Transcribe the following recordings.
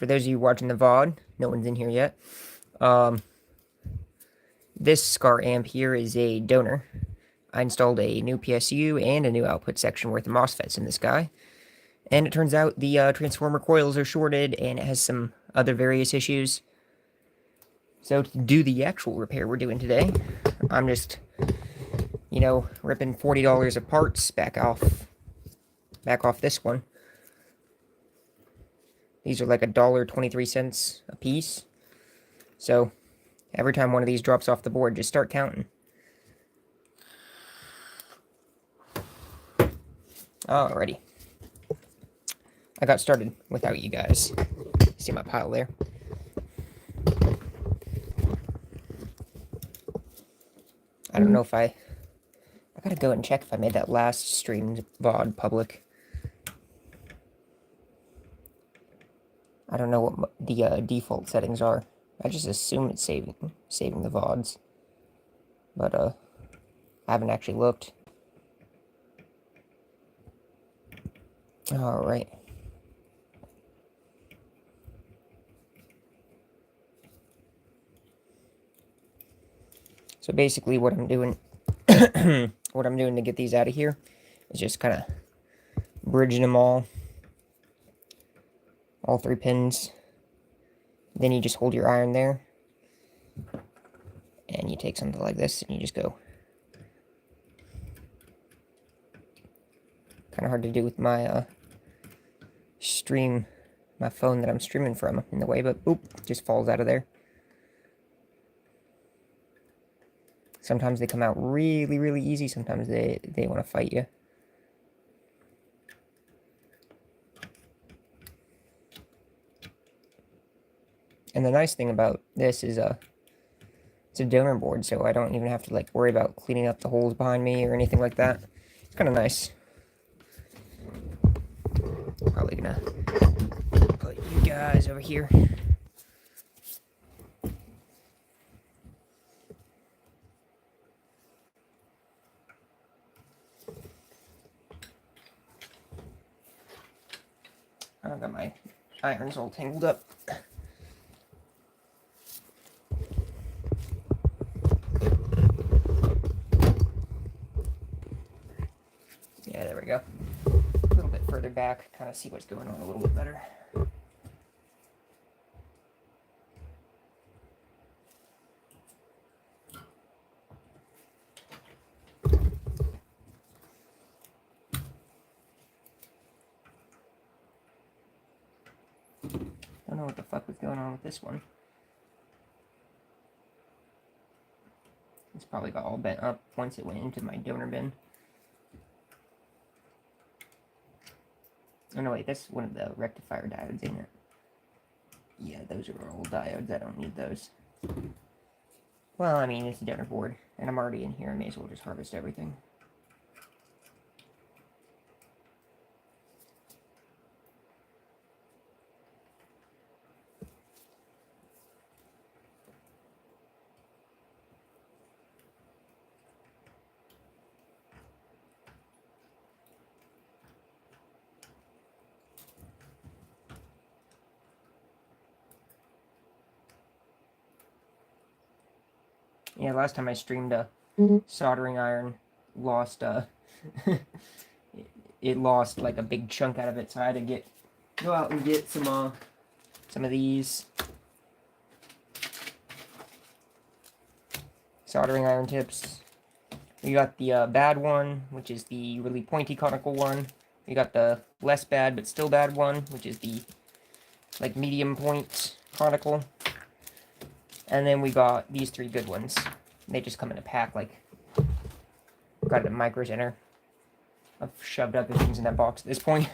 for those of you watching the VOD, no one's in here yet. This skar amp here is a donor. I installed a new PSU and a new output section worth of MOSFETs in this guy. And it turns out the transformer coils are shorted, and it has some other various issues. So to do the actual repair we're doing today, I'm just, ripping $40 of parts back off this one. These are like $1.23 a piece. So every time one of these drops off the board, just start counting. Alrighty. I got started without you guys. See my pile there? I don't know if I gotta go and check if I made that last stream VOD public. I don't know what the default settings are. I just assume it's saving the VODs. But, I haven't actually looked. Alright. So basically what I'm doing to get these out of here is just kind of bridging them all 3 pins. Then you just hold your iron there, and you take something like this and you just go. Kind of hard to do with my my phone that I'm streaming from in the way, but boop, just falls out of there. Sometimes they come out really, really easy. Sometimes they want to fight you. And the nice thing about this is it's a donor board, so I don't even have to worry about cleaning up the holes behind me or anything like that. It's kind of nice. Probably gonna put you guys over here. I got my irons all tangled up. Yeah, there we go. A little bit further back, kind of see what's going on a little bit better. Don't know what the fuck was going on with this one. It's probably got all bent up once it went into my donor bin. Oh no, wait, that's one of the rectifier diodes, ain't it? Yeah, those are old diodes. I don't need those. Well, I mean, it's a donor board, and I'm already in here. I may as well just harvest everything. Yeah, last time I streamed a soldering iron lost it lost like a big chunk out of it, so I had to go out and get some of these soldering iron tips. We got the bad one, which is the really pointy conical one. We got the less bad but still bad one, which is the medium point conical. And then we got these 3 good ones. They just come in a pack, got it at Micro Center. I've shoved other things in that box at this point.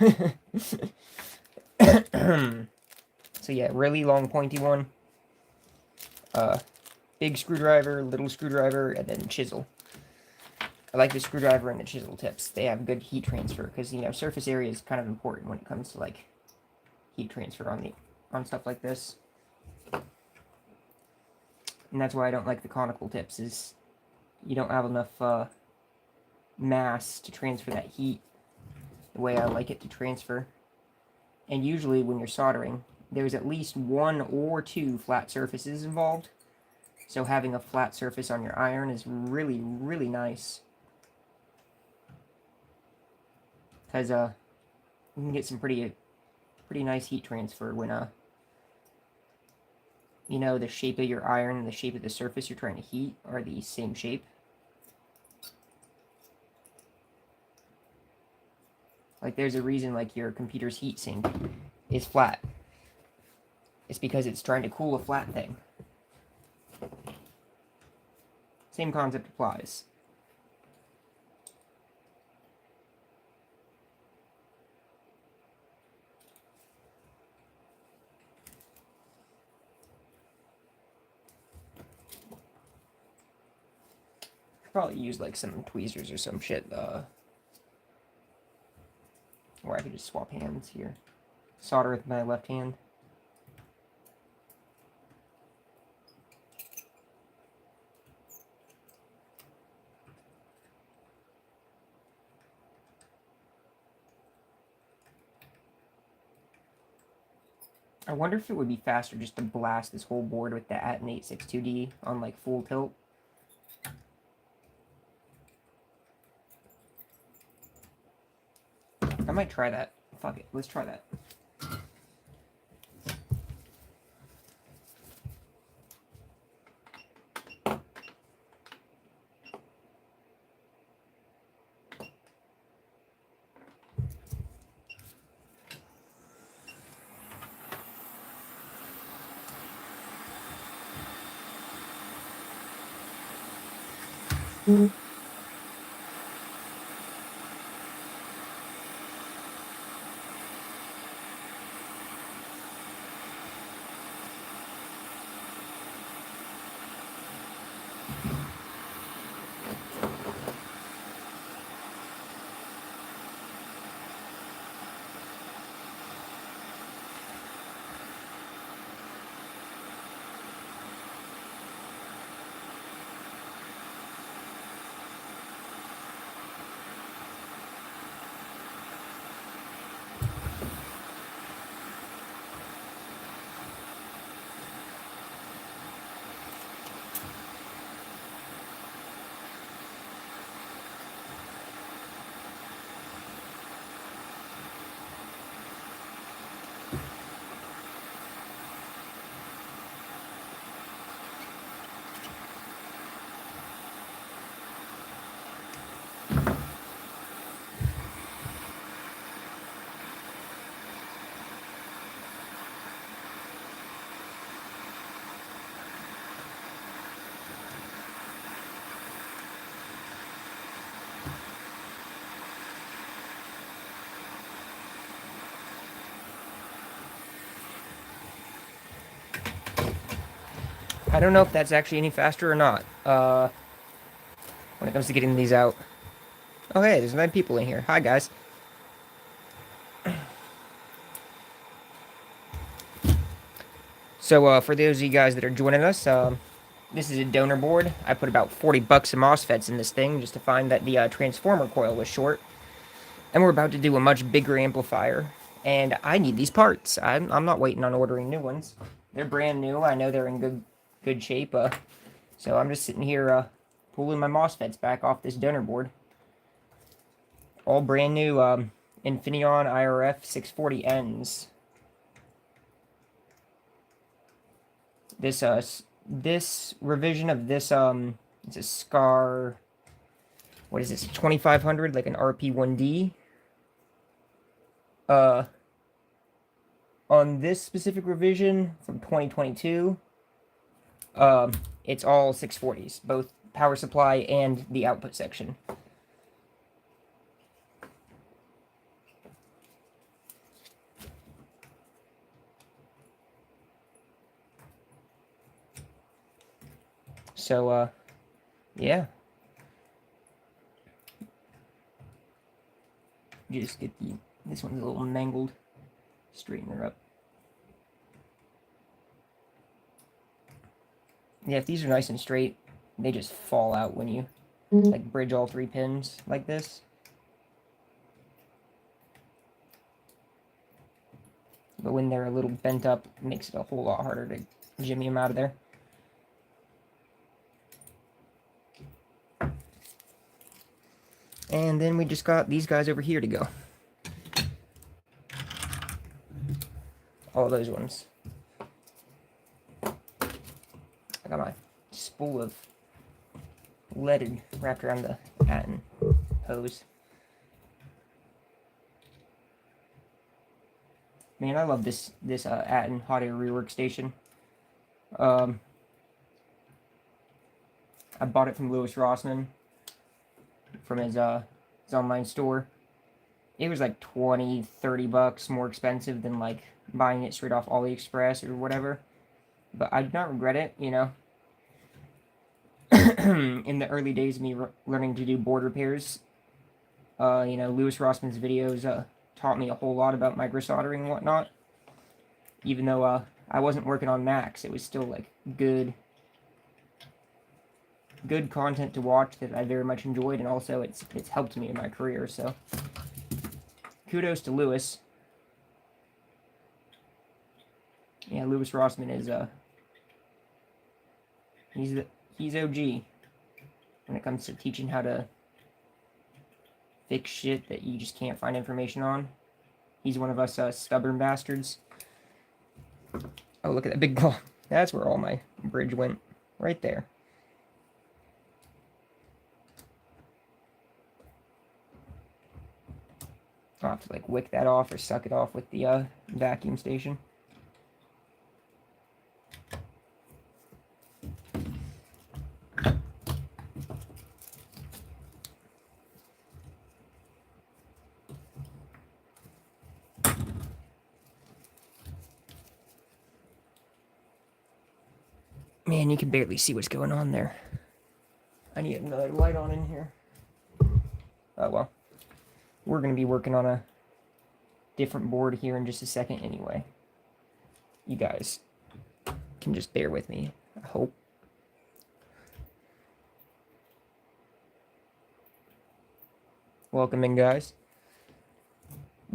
So yeah, really long pointy one. Big screwdriver, little screwdriver, and then chisel. I like the screwdriver and the chisel tips. They have good heat transfer, because, surface area is kind of important when it comes to, heat transfer on stuff like this. And that's why I don't like the conical tips, is you don't have enough mass to transfer that heat the way I like it to transfer. And usually when you're soldering, there's at least 1 or 2 flat surfaces involved. So having a flat surface on your iron is really, really nice. Because you can get some pretty nice heat transfer when you know, the shape of your iron and the shape of the surface you're trying to heat are the same shape. Like, there's a reason, like, your computer's heatsink is flat. It's because it's trying to cool a flat thing. Same concept applies. Probably use like some tweezers or some shit, or I could just swap hands here. Solder with my left hand. I wonder if it would be faster just to blast this whole board with the Aten 862D on like full tilt. I might try that. Fuck it, let's try that. I don't know if that's actually any faster or not, when it comes to getting these out. Oh hey, there's 9 people in here. Hi guys. So for those of you guys that are joining us, this is a donor board. I put about 40 bucks of MOSFETs in this thing just to find that the transformer coil was short. And we're about to do a much bigger amplifier. And I need these parts. I'm not waiting on ordering new ones. They're brand new. I know they're in good shape. So I'm just sitting here pulling my MOSFETs back off this donor board. All brand new Infineon IRF 640Ns. This revision of this it's a skar. What is this? 2500, like an RP1D. On this specific revision from 2022, it's all 640s, both power supply and the output section. So, yeah. You just get this one's a little mangled. Straighten her up. Yeah, if these are nice and straight, they just fall out when you like bridge all 3 pins like this. but when they're a little bent up, it makes it a whole lot harder to jimmy them out of there. And then we just got these guys over here to go. All those ones. I got my spool of leaded wrapped around the patent hose. Man, I love this Atten hot air rework station. I bought it from Louis Rossmann from his online store. It was like 20-30 bucks more expensive than like buying it straight off AliExpress or whatever. But I do not regret it, you know. In the early days of me learning to do board repairs, you know, Louis Rossmann's videos taught me a whole lot about micro soldering and whatnot. Even though I wasn't working on Macs, it was still like good content to watch that I very much enjoyed, and also it's helped me in my career. So kudos to Louis. Yeah, Louis Rossmann is he's OG when it comes to teaching how to fix shit that you just can't find information on. He's one of us stubborn bastards. Oh, look at that big ball. That's where all my bridge went. Right there. I'll have to like wick that off or suck it off with the vacuum station. Man, you can barely see what's going on there. I need another light on in here. Oh well. We're going to be working on a different board here in just a second anyway. You guys can just bear with me, I hope. Welcome in, guys.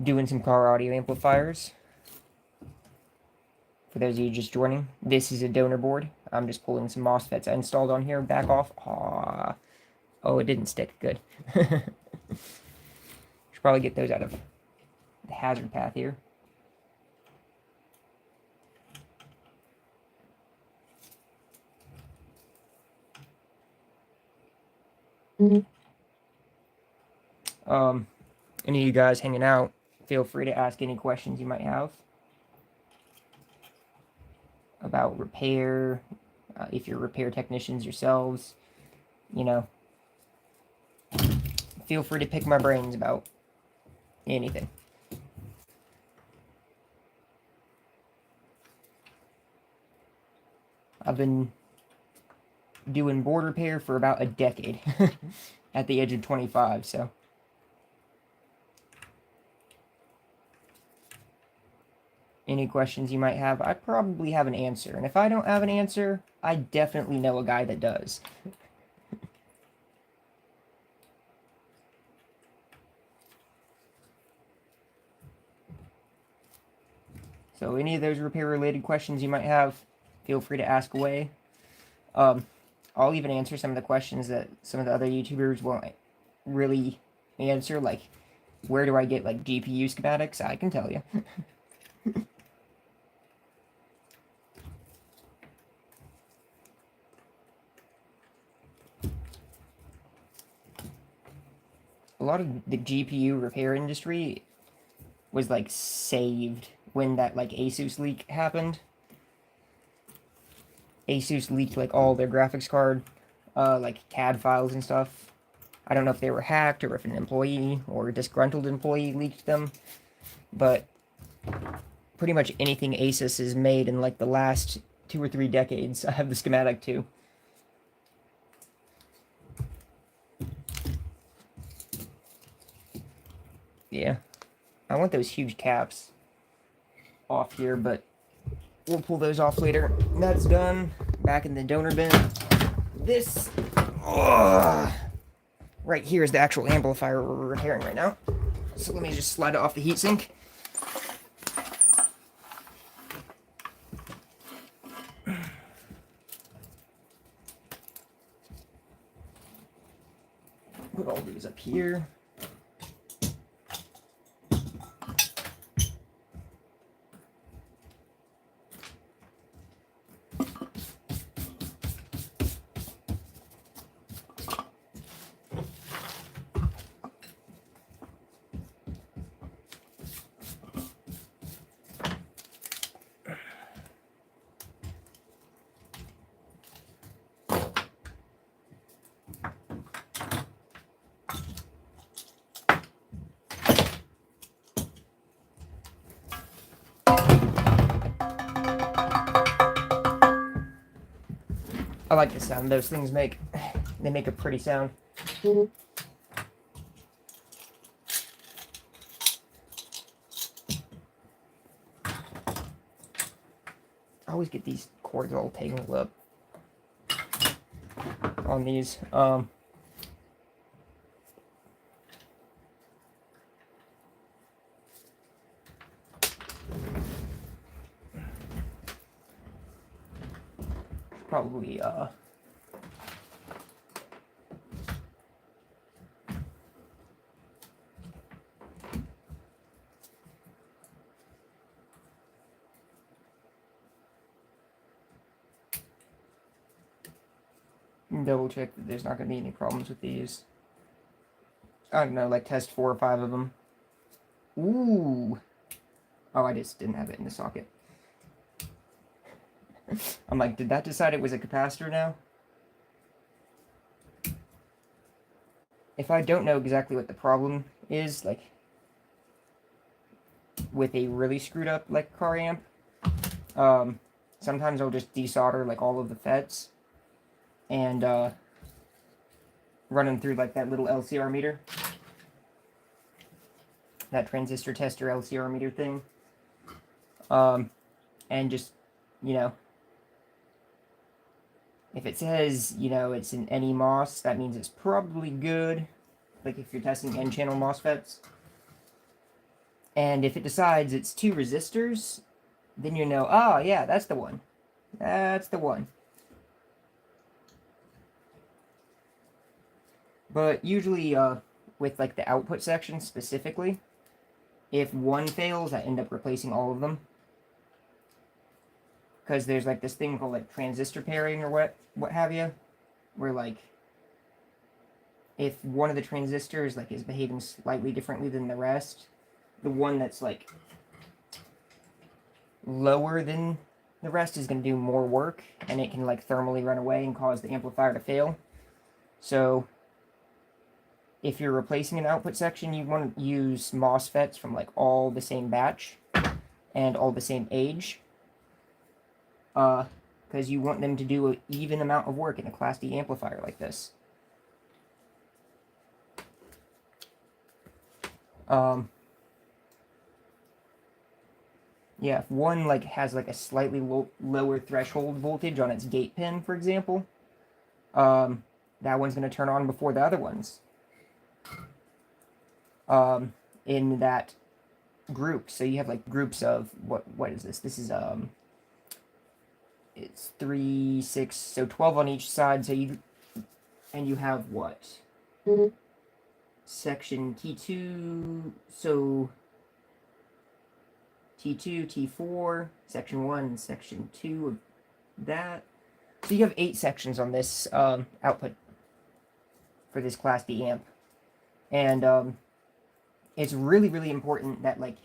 Doing some car audio amplifiers. For those of you just joining, this is a donor board. I'm just pulling some MOSFETs I installed on here. Back off. Aww. Oh, it didn't stick. Good. Should probably get those out of the hazard path here. Any of you guys hanging out, feel free to ask any questions you might have about repair, if you're repair technicians yourselves, you know, feel free to pick my brains about anything. I've been doing board repair for about a decade at the age of 25, so. Any questions you might have, I probably have an answer. And if I don't have an answer, I definitely know a guy that does. So any of those repair-related questions you might have, feel free to ask away. I'll even answer some of the questions that some of the other YouTubers won't really answer, like, where do I get, like, GPU schematics? I can tell you. A lot of the GPU repair industry was, like, saved when that, like, Asus leak happened. Asus leaked, like, all their graphics card, like, CAD files and stuff. I don't know if they were hacked or if an employee or a disgruntled employee leaked them, but pretty much anything Asus has made in, like, the last 2 or 3 decades, I have the schematic to. Yeah, I want those huge caps off here, but we'll pull those off later. That's done. Back in the donor bin. This right here is the actual amplifier we're repairing right now. So let me just slide it off the heatsink. put all these up here. I like the sound those things make. They make a pretty sound. I always get these cords all tangled up on these. Probably double check that there's not going to be any problems with these. I don't know, like test 4 or 5 of them. Ooh. Oh, I just didn't have it in the socket. I'm like, did that decide it was a capacitor now? If I don't know exactly what the problem is, like, with a really screwed up, like, car amp, sometimes I'll just desolder, like, all of the FETs, and, run them through, like, that little LCR meter. That transistor tester LCR meter thing. And just, you know, if it says, you know, it's an NE-MOS, that means it's probably good. Like if you're testing N-channel MOSFETs. And if it decides it's 2 resistors, then you know, oh yeah, that's the one. That's the one. But usually, with like the output section specifically, if one fails, I end up replacing all of them. Because there's like this thing called like transistor pairing or what have you, where like if one of the transistors like is behaving slightly differently than the rest, the one that's like lower than the rest is going to do more work, and it can like thermally run away and cause the amplifier to fail. So if you're replacing an output section, you want to use MOSFETs from like all the same batch and all the same age. Because you want them to do an even amount of work in a Class D amplifier like this. Yeah, if one like has like a slightly lower threshold voltage on its gate pin, for example, that one's going to turn on before the other ones. In that group, so you have like groups of what is this? This is it's 3, 6, so 12 on each side. So you have what? Section T2, so T2, T4, section 1, section 2 of that. So you have 8 sections on this output for this Class D amp. And it's really, really important that like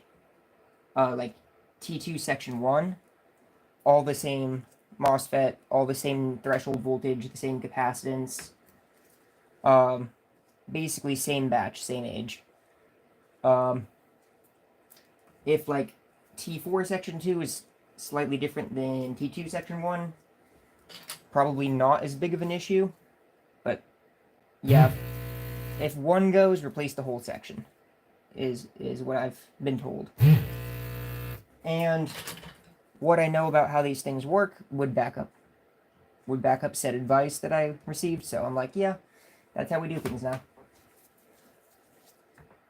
T2 section 1, all the same MOSFET, all the same threshold voltage, the same capacitance, basically same batch, same age. If like T4 section 2 is slightly different than T2 section 1, probably not as big of an issue, but yeah, if one goes, replace the whole section, is what I've been told. And what I know about how these things work would back up said advice that I received, so I'm like, yeah, that's how we do things now.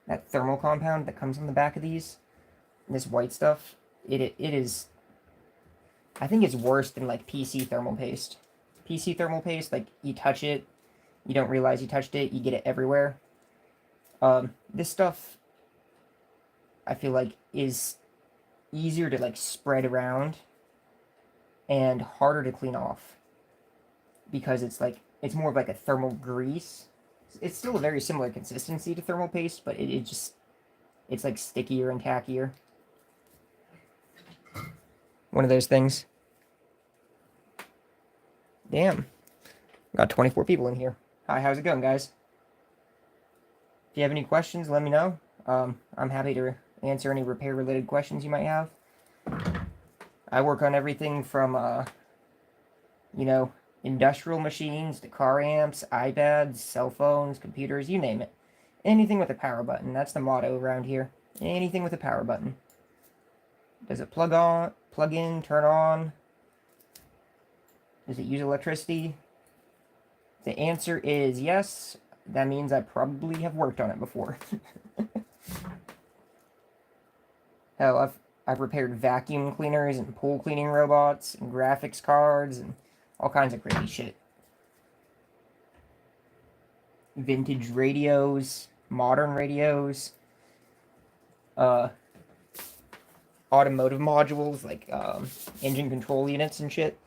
That thermal compound that comes on the back of these, this white stuff, it is, I think it's worse than like PC thermal paste. PC thermal paste, like you touch it You don't realize you touched it, you get it everywhere. This stuff, I feel like, is easier to, like, spread around and harder to clean off. Because it's, like, it's more of, like, a thermal grease. It's still a very similar consistency to thermal paste, but it just, it's, like, stickier and tackier. One of those things. Damn. Got 24 people in here. Hi, how's it going, guys? If you have any questions, let me know. I'm happy to answer any repair-related questions you might have. I work on everything from, you know, industrial machines to car amps, iPads, cell phones, computers, you name it. Anything with a power button. That's the motto around here. Anything with a power button. Does it plug on, plug in, turn on? Does it use electricity? The answer is yes. That means I probably have worked on it before. Hell, I've repaired vacuum cleaners and pool cleaning robots and graphics cards and all kinds of crazy shit. Vintage radios, modern radios, automotive modules like engine control units and shit.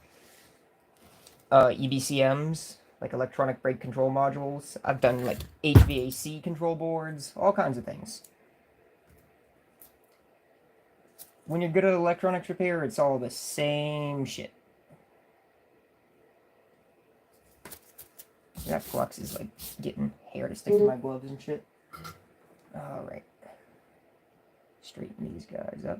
EBCMs, like electronic brake control modules. I've done like HVAC control boards, all kinds of things. When you're good at electronics repair, it's all the same shit. That flux is like getting hair to stick to my gloves and shit. Alright. Straighten these guys up.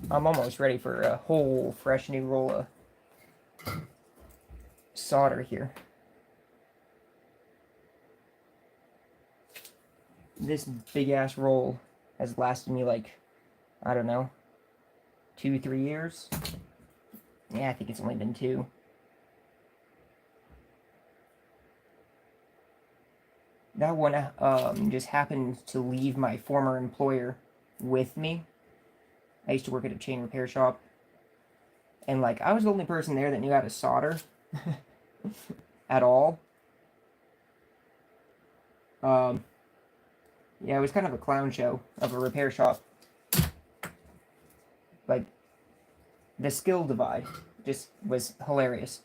I'm almost ready for a whole fresh new roll of solder here. This big ass roll has lasted me like, I don't know, 2-3 years. Yeah, I think it's only been 2. That one just happened to leave my former employer with me. I used to work at a chain repair shop. And, like, I was the only person there that knew how to solder. At all. Yeah, it was kind of a clown show of a repair shop. Like, the skill divide just was hilarious.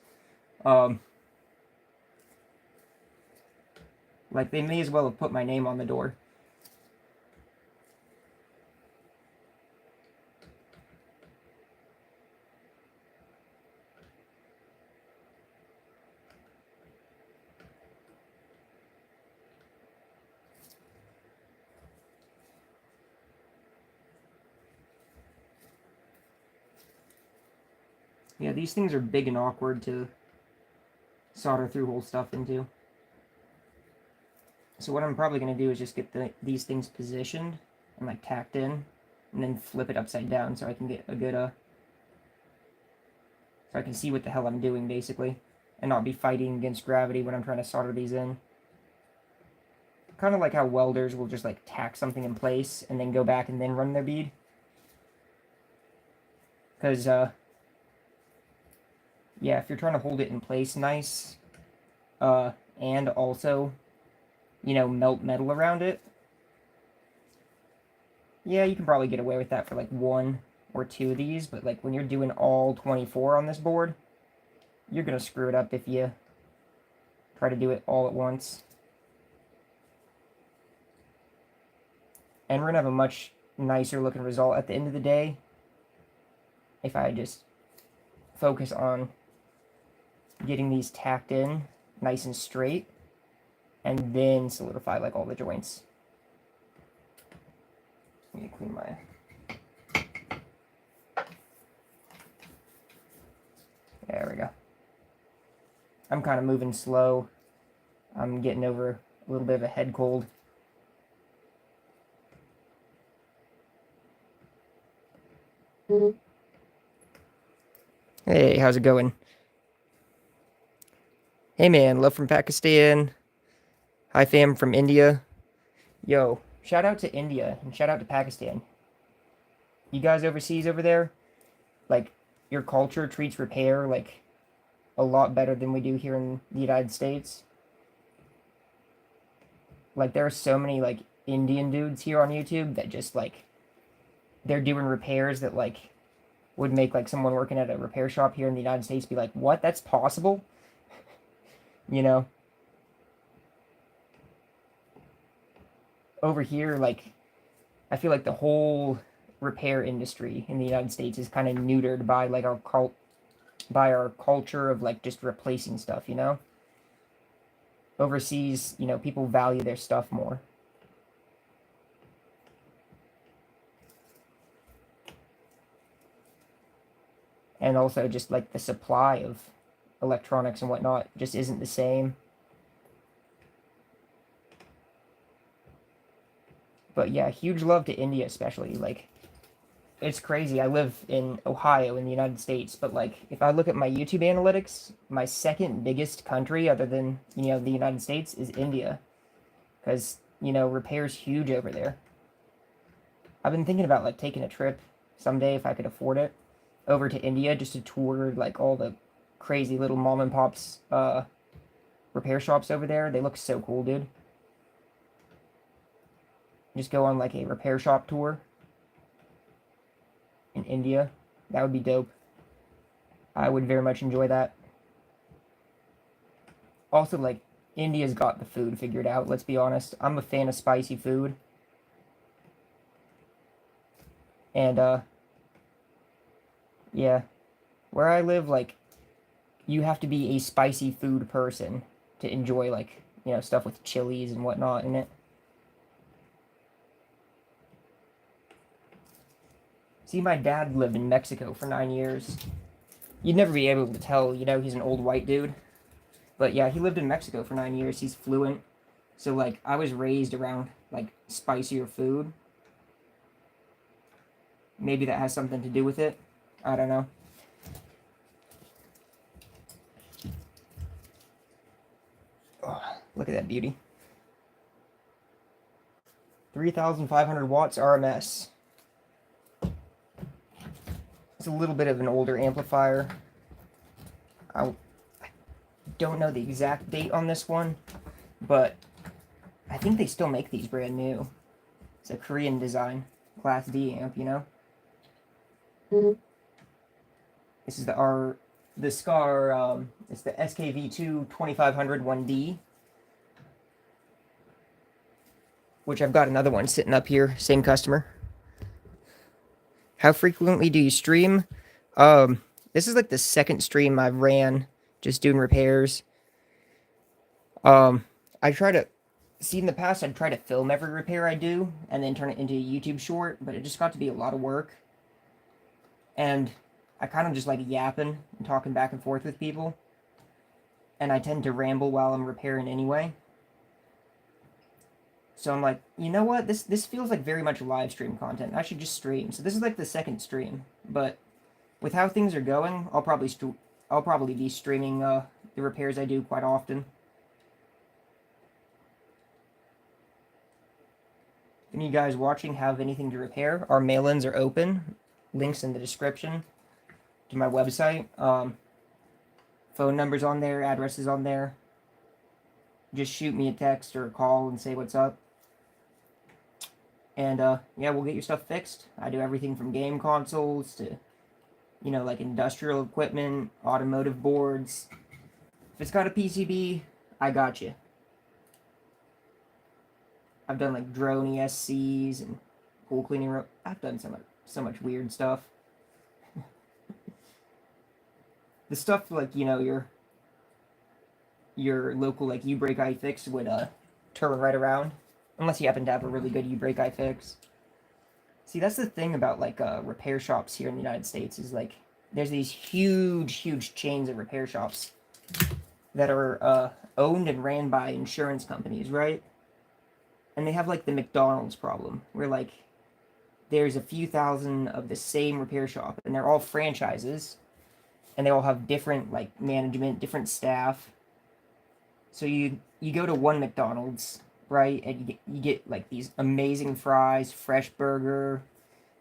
Like, they may as well have put my name on the door. Yeah, these things are big and awkward to solder through hole stuff into. So what I'm probably going to do is just get these things positioned and like tacked in, and then flip it upside down so I can get a good, so I can see what the hell I'm doing basically, and not be fighting against gravity when I'm trying to solder these in. Kind of like how welders will just like tack something in place and then go back and then run their bead. Because, yeah, if you're trying to hold it in place nice, and also, you know, melt metal around it, yeah, you can probably get away with that for like 1 or 2 of these, but like when you're doing all 24 on this board, you're gonna screw it up if you try to do it all at once. And we're gonna have a much nicer looking result at the end of the day if I just focus on getting these tacked in nice and straight and then solidify like all the joints. Let me clean my... There we go. I'm kind of moving slow. I'm getting over a little bit of a head cold. Hey, how's it going? Hey man, love from Pakistan. Hi fam from India. Yo, shout out to India and shout out to Pakistan. You guys overseas over there, like, your culture treats repair like a lot better than we do here in the United States. Like, there are so many like Indian dudes here on YouTube that just like they're doing repairs that like would make like someone working at a repair shop here in the United States be like, "What? That's possible?" You know? Over here, like, I feel like the whole repair industry in the United States is kind of neutered by like by our culture of like just replacing stuff, you know? Overseas, you know, people value their stuff more. And also just like the supply of electronics and whatnot just isn't the same. But yeah, huge love to India especially. Like, it's crazy. I live in Ohio in the United States, but like if I look at my YouTube analytics, my second biggest country other than, you know, the United States is India, cuz you know, repair's huge over there. I've been thinking about like taking a trip someday if I could afford it over to India just to tour like all the crazy little mom and pops repair shops over there. They look so cool, dude. Just go on like a repair shop tour in India. That would be dope. I would very much enjoy that. Also, like, India's got the food figured out, let's be honest. I'm a fan of spicy food. And, yeah. Where I live, like, you have to be a spicy food person to enjoy, like, you know, stuff with chilies and whatnot in it. See, my dad lived in Mexico for 9 years. You'd never be able to tell, you know, he's an old white dude. But yeah, he lived in Mexico for 9 years. He's fluent. So, like, I was raised around, like, spicier food. Maybe that has something to do with it. I don't know. Oh, look at that beauty. 3,500 watts RMS. It's a little bit of an older amplifier. I don't know the exact date on this one, but I think they still make these brand new. It's a Korean design, Class D amp, you know? Mm-hmm. This is the skar, it's the SKV2 2500 1D, which I've got another one sitting up here, same customer. How frequently do you stream? This is like the second stream I've ran, just doing repairs. I try to see in the past I'd try to film every repair I do and then turn it into a YouTube short, but it just got to be a lot of work. And I kind of just like yapping and talking back and forth with people. And I tend to ramble while I'm repairing anyway. So I'm like, you know what? This feels like very much live stream content. I should just stream. So this is like the second stream, but with how things are going, I'll probably be streaming the repairs I do quite often. If any of you guys watching have anything to repair, our mail-ins are open. Links in the description to my website. Phone numbers on there, addresses on there. Just shoot me a text or a call and say what's up. And yeah, we'll get your stuff fixed. I do everything from game consoles to, you know, like industrial equipment, automotive boards. If it's got a PCB, I got you. I've done like drone ESCs and pool cleaning. I've done so much weird stuff. The stuff like, you know, your local like U-brake iFix would turn right around, unless you happen to have a really good U-brake iFix. See, that's the thing about like repair shops here in the United States is like there's these huge chains of repair shops that are owned and ran by insurance companies, right? And they have like the McDonald's problem, where like there's a few thousand of the same repair shop, and they're all franchises, and they all have different like management, different staff. So you go to one McDonald's, right, and you get like these amazing fries, fresh burger,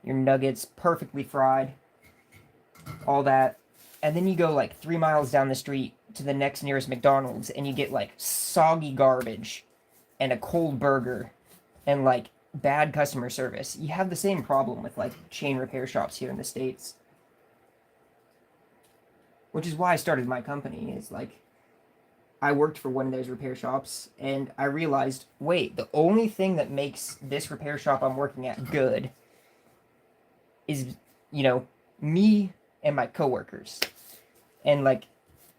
your nuggets perfectly fried, all that. And then you go like 3 miles down the street to the next nearest McDonald's and you get like soggy garbage and a cold burger and like bad customer service. You have the same problem with like chain repair shops here in the States. Which is why I started my company, is like I worked for one of those repair shops and I realized, wait, the only thing that makes this repair shop I'm working at good is, you know, me and my coworkers. And like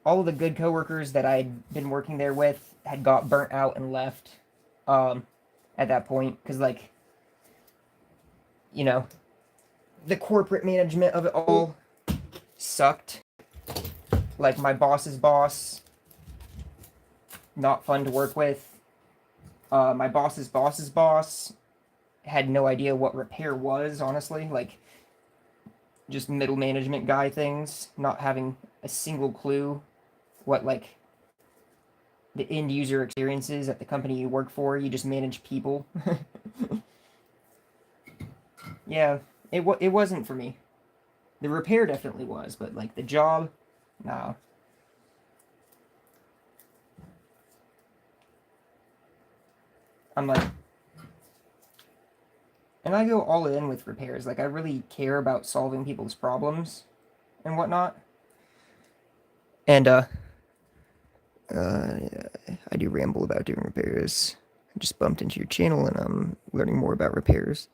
all of the good coworkers that I'd been working there with had got burnt out and left at that point, because like, you know, the corporate management of it all sucked. Like my boss's boss, not fun to work with. My boss's boss's boss had no idea what repair was, honestly. Like, just middle management guy things, not having a single clue what, like, the end user experience is at the company you work for. You just manage people. Yeah, it wasn't for me. The repair definitely was, but, like, the job, nah. I'm like, and I go all in with repairs. Like, I really care about solving people's problems and whatnot. And, I do ramble about doing repairs. I just bumped into your channel and I'm learning more about repairs.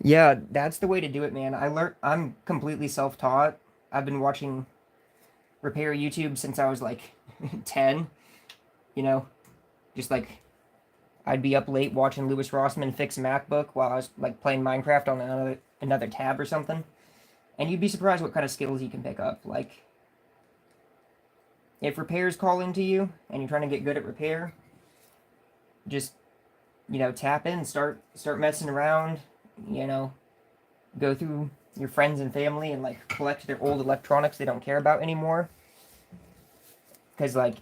Yeah, that's the way to do it, man. I'm completely self-taught. I've been watching repair YouTube since I was like 10, you know, just like I'd be up late watching Louis Rossmann fix a MacBook while I was like playing Minecraft on another tab or something. And you'd be surprised what kind of skills you can pick up. Like, if repairs call into you and you're trying to get good at repair, just, you know, tap in, start messing around, you know, go through your friends and family and like collect their old electronics they don't care about anymore. Because like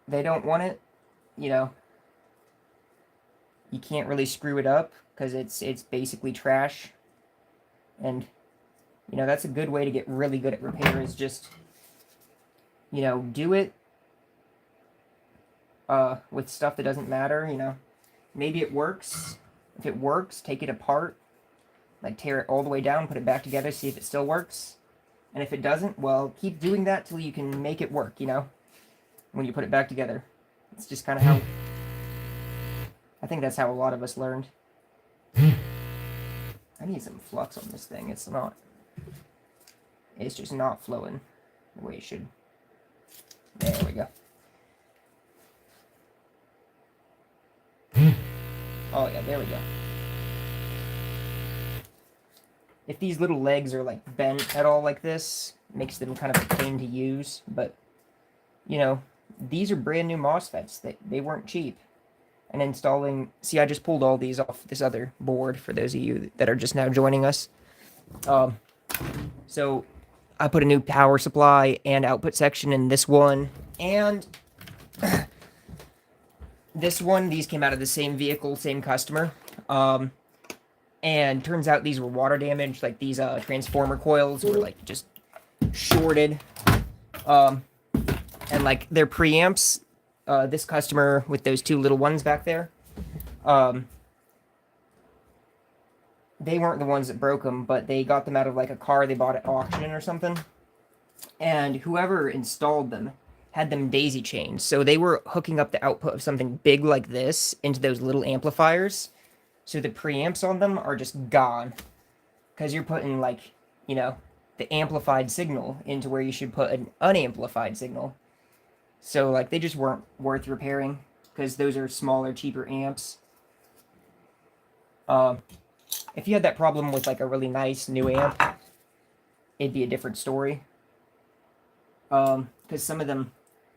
they don't want it, you know. You can't really screw it up because it's basically trash. And you know, that's a good way to get really good at repair, is just, you know, do it with stuff that doesn't matter, you know. Maybe it works. If it works, take it apart. Like, tear it all the way down, put it back together, see if it still works. And if it doesn't, well, keep doing that till you can make it work, you know? When you put it back together. It's just kind of how... I think that's how a lot of us learned. I need some flux on this thing. It's not... It's just not flowing the way it should. There we go. Oh yeah, there we go. If these little legs are like bent at all like this, it makes them kind of a pain to use, but you know, these are brand new MOSFETs. They weren't cheap. And installing, see, I just pulled all these off this other board for those of you that are just now joining us. So I put a new power supply and output section in this one, and this one. These came out of the same vehicle, same customer. And turns out these were water damaged. Like, these transformer coils were like just shorted. And like their preamps, this customer with those two little ones back there, they weren't the ones that broke them, but they got them out of like a car they bought at auction or something. And whoever installed them had them daisy chained. So they were hooking up the output of something big like this into those little amplifiers. So the preamps on them are just gone. Because you're putting, like, you know, the amplified signal into where you should put an unamplified signal. So, like, they just weren't worth repairing. Because those are smaller, cheaper amps. If you had that problem with, like, a really nice new amp, it'd be a different story. Because some of them,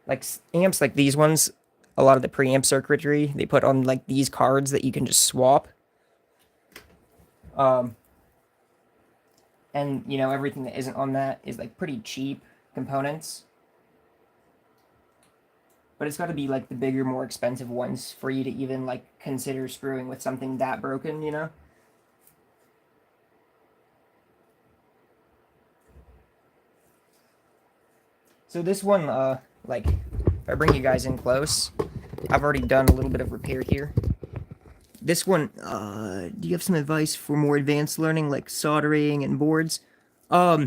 like, amps like these ones, a lot of the preamp circuitry, they put on, like, these cards that you can just swap. And, you know, everything that isn't on that is, like, pretty cheap components. But it's got to be, like, the bigger, more expensive ones for you to even, like, consider screwing with something that broken, you know? So this one, like, if I bring you guys in close, I've already done a little bit of repair here. This one, do you have some advice for more advanced learning, like soldering and boards? Yeah,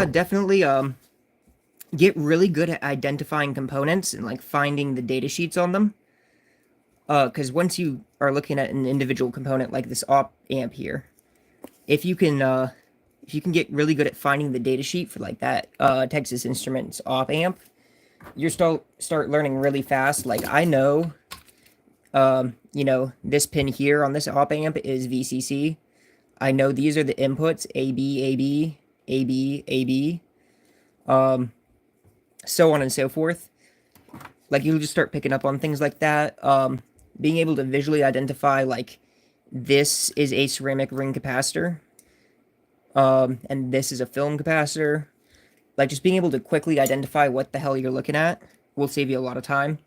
definitely, get really good at identifying components and, like, finding the data sheets on them. Because once you are looking at an individual component like this op amp here, if you can get really good at finding the data sheet for, like, that, Texas Instruments op amp, you're start learning really fast. Like, I know, you know, this pin here on this op amp is VCC. I know these are the inputs, AB, AB, AB, AB, so on and so forth. Like, you'll just start picking up on things like that. Being able to visually identify, like, this is a ceramic ring capacitor, and this is a film capacitor. Like, just being able to quickly identify what the hell you're looking at will save you a lot of time.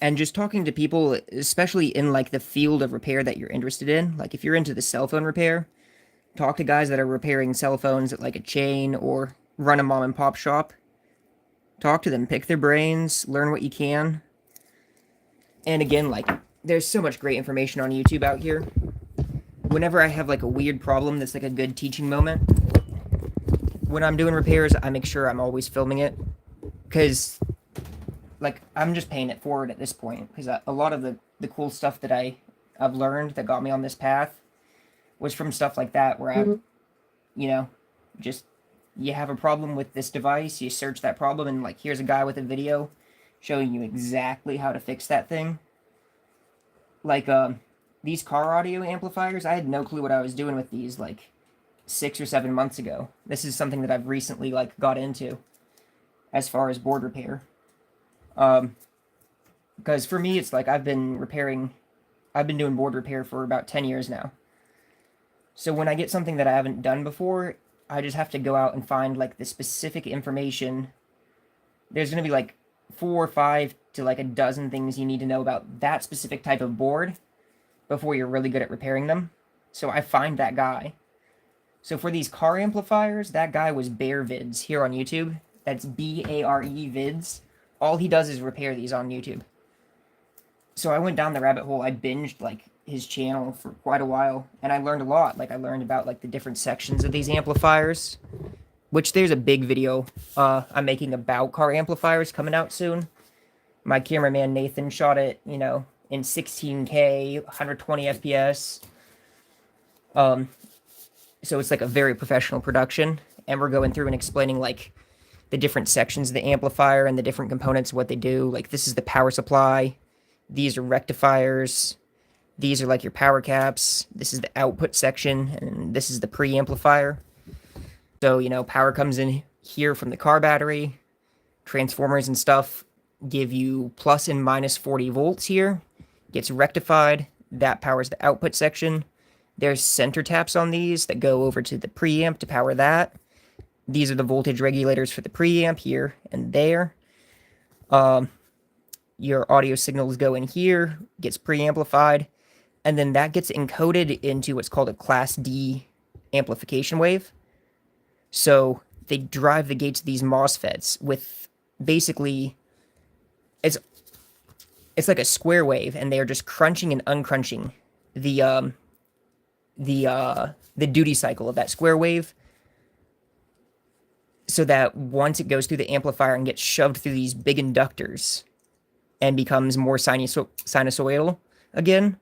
And just talking to people, especially in, like, the field of repair that you're interested in. Like, if you're into the cell phone repair, talk to guys that are repairing cell phones at, like, a chain or run a mom and pop shop. Talk to them, pick their brains, learn what you can. And again, like, there's so much great information on YouTube out here. Whenever I have, like, a weird problem that's, like, a good teaching moment, when I'm doing repairs, I make sure I'm always filming it. Because, like, I'm just paying it forward at this point. Because a lot of the cool stuff that I've learned that got me on this path was from stuff like that, where I, you know, just, you have a problem with this device, you search that problem, and, like, here's a guy with a video showing you exactly how to fix that thing. Like, these car audio amplifiers, I had no clue what I was doing with these, like, 6 or 7 months ago. This is something that I've recently, like, got into as far as board repair. Because for me, it's like I've been doing board repair for about 10 years now. So when I get something that I haven't done before, I just have to go out and find, like, the specific information. There's going to be, like, 4 or 5 to, like, a dozen things you need to know about that specific type of board before you're really good at repairing them. So I find that guy. So for these car amplifiers, that guy was Bear Vids here on YouTube. That's B-A-R-E Vids. All he does is repair these on YouTube. So I went down the rabbit hole. I binged, like, his channel for quite a while, and I learned a lot. Like, I learned about, like, the different sections of these amplifiers, which there's a big video I'm making about car amplifiers coming out soon. My cameraman Nathan shot it, you know, in 16K, 120 FPS. So it's, like, a very professional production, and we're going through and explaining, like, the different sections of the amplifier and the different components, what they do. Like, this is the power supply, these are rectifiers, these are, like, your power caps, this is the output section, and this is the preamplifier. So, you know, power comes in here from the car battery, transformers and stuff give you plus and minus 40 volts here, gets rectified, that powers the output section. There's center taps on these that go over to the preamp to power that. These are the voltage regulators for the preamp here and there. Your audio signals go in here, gets preamplified, and then that gets encoded into what's called a Class D amplification wave. So they drive the gates of these MOSFETs with basically, it's like a square wave, and they are just crunching and uncrunching the duty cycle of that square wave, so that once it goes through the amplifier and gets shoved through these big inductors and becomes more sinusoidal again,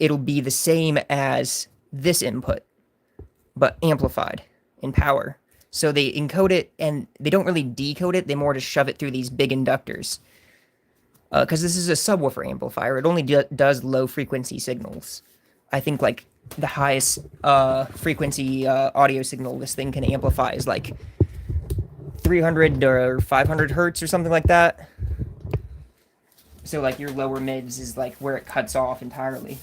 it'll be the same as this input, but amplified in power. So they encode it, and they don't really decode it, they more just shove it through these big inductors. Because this is a subwoofer amplifier, it only does low frequency signals. I think, like, the highest frequency audio signal this thing can amplify is, like, 300 or 500 hertz or something like that. So, like, your lower mids is, like, where it cuts off entirely.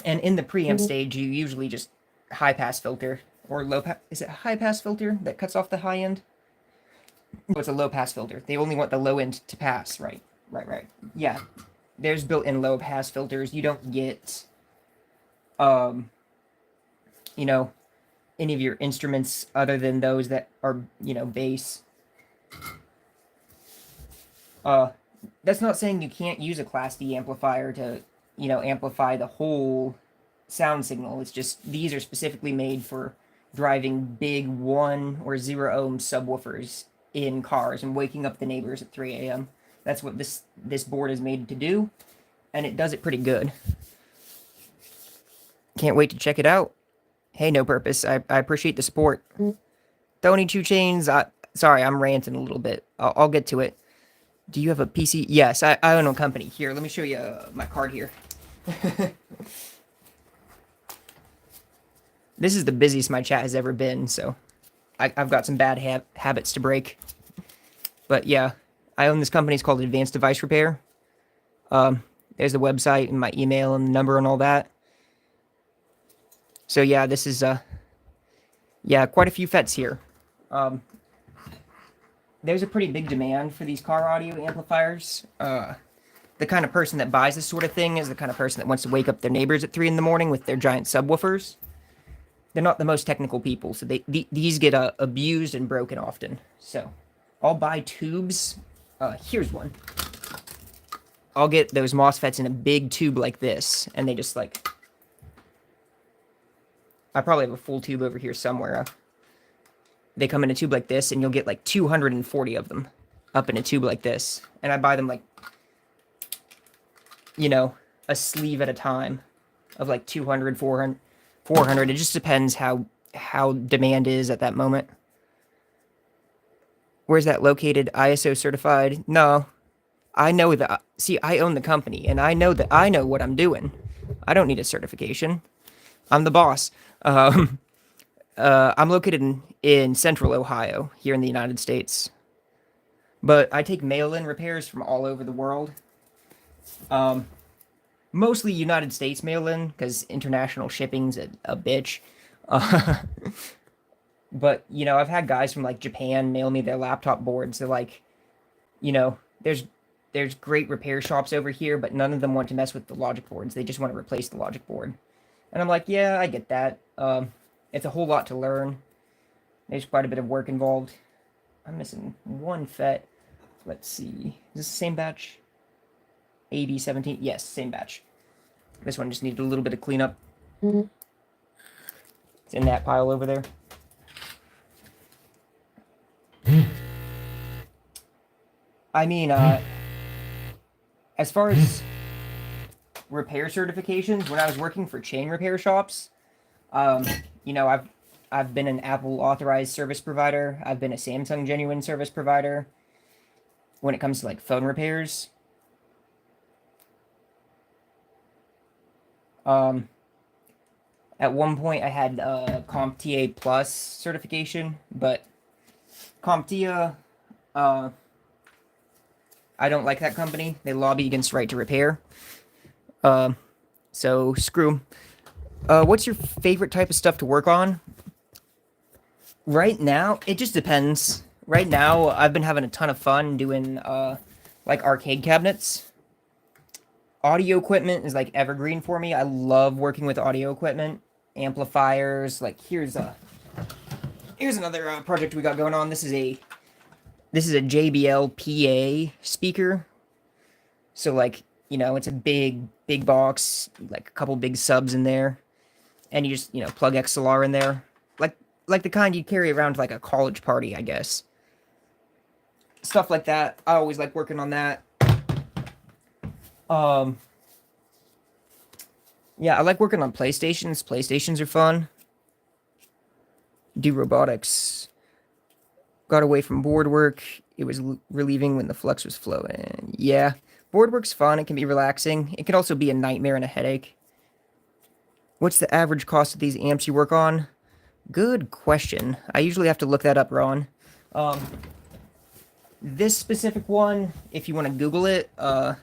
And in the preamp stage, you usually just high-pass filter, or low-pass, is it a high-pass filter that cuts off the high end? Oh, it's a low-pass filter. They only want the low end to pass, right. Yeah, there's built-in low-pass filters. You don't get, you know, any of your instruments other than those that are, bass. That's not saying you can't use a Class D amplifier to, amplify the whole sound signal. It's just these are specifically made for driving big 1 or 0 ohm subwoofers in cars and waking up the neighbors at 3 a.m. That's what this board is made to do, and it does it pretty good. Can't wait to check it out. Hey, No Purpose, I appreciate the support. Tony Two Chains, sorry, I'm ranting a little bit. I'll get to it. Do you have a PC? Yes, I own a company. Here, let me show you my card here. This is the busiest my chat has ever been, so I've got some bad habits to break. But yeah, I own this company. It's called Advanced Device Repair. There's the website and my email and the number and all that. So yeah, this is quite a few FETs here. There's a pretty big demand for these car audio amplifiers. The kind of person that buys this sort of thing is the kind of person that wants to wake up their neighbors at 3 in the morning with their giant subwoofers. They're not the most technical people, so these get abused and broken often. So I'll buy tubes. Here's one. I'll get those MOSFETs in a big tube like this, and they just like... I probably have a full tube over here somewhere. They come in a tube like this, and you'll get like 240 of them up in a tube like this. And I buy them like, a sleeve at a time of like 200, 400. It just depends how demand is at that moment. Where's that located? ISO certified? No. I know that. See, I own the company, and I know that I know what I'm doing. I don't need a certification. I'm the boss. I'm located in central Ohio, here in the United States. But I take mail-in repairs from all over the world. Mostly United States mail-in, because international shipping's a bitch. But, I've had guys from, like, Japan mail me their laptop boards. They're like, there's great repair shops over here, but none of them want to mess with the logic boards. They just want to replace the logic board. And I'm like, yeah, I get that. It's a whole lot to learn. There's quite a bit of work involved. I'm missing one FET. Let's see. Is this the same batch? AD17? Yes, same batch. This one just needed a little bit of cleanup. It's in that pile over there. I mean, as far as repair certifications, when I was working for chain repair shops, I've been an Apple authorized service provider. I've been a Samsung genuine service provider. When it comes to like phone repairs, at one point I had CompTIA Plus certification, but CompTIA, I don't like that company. They lobby against right to repair. So screw 'em. What's your favorite type of stuff to work on? Right now, it just depends. Right now, I've been having a ton of fun doing, like, arcade cabinets. Audio equipment is, like, evergreen for me. I love working with audio equipment. Amplifiers. Like, here's another project we got going on. This is a JBL PA speaker. So, like, it's a big box, like a couple big subs in there. And you just, plug XLR in there. Like the kind you carry around to, like, a college party, I guess. Stuff like that. I always like working on that. Yeah, I like working on PlayStations. PlayStations are fun. Do robotics. Got away from board work. It was relieving when the flux was flowing. Yeah. Board work's fun. It can be relaxing. It can also be a nightmare and a headache. What's the average cost of these amps you work on? Good question. I usually have to look that up, Ron. This specific one, if you want to Google it, let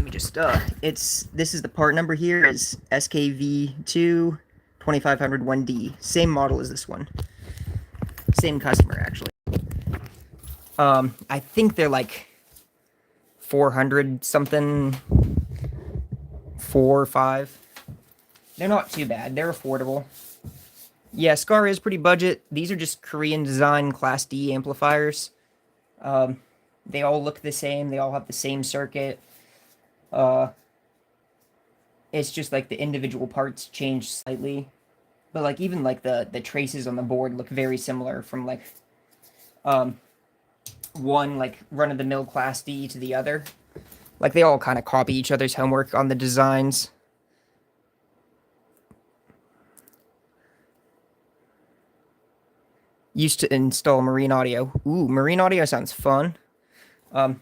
me just, this is the part number here, is SKV2 25001D. Same model as this one. Same customer, actually. I think they're like 400 something, 4 or 5. They're not too bad. They're affordable. Yeah, Skar is pretty budget. These are just Korean design Class D amplifiers. Um, they all look the same. They all have the same circuit. Uh, it's just like the individual parts change slightly, but like even like the traces on the board look very similar from like um one like run of the mill Class D to the other. Like they all kind of copy each other's homework on the designs. Used to install marine audio. Ooh, marine audio sounds fun. Um,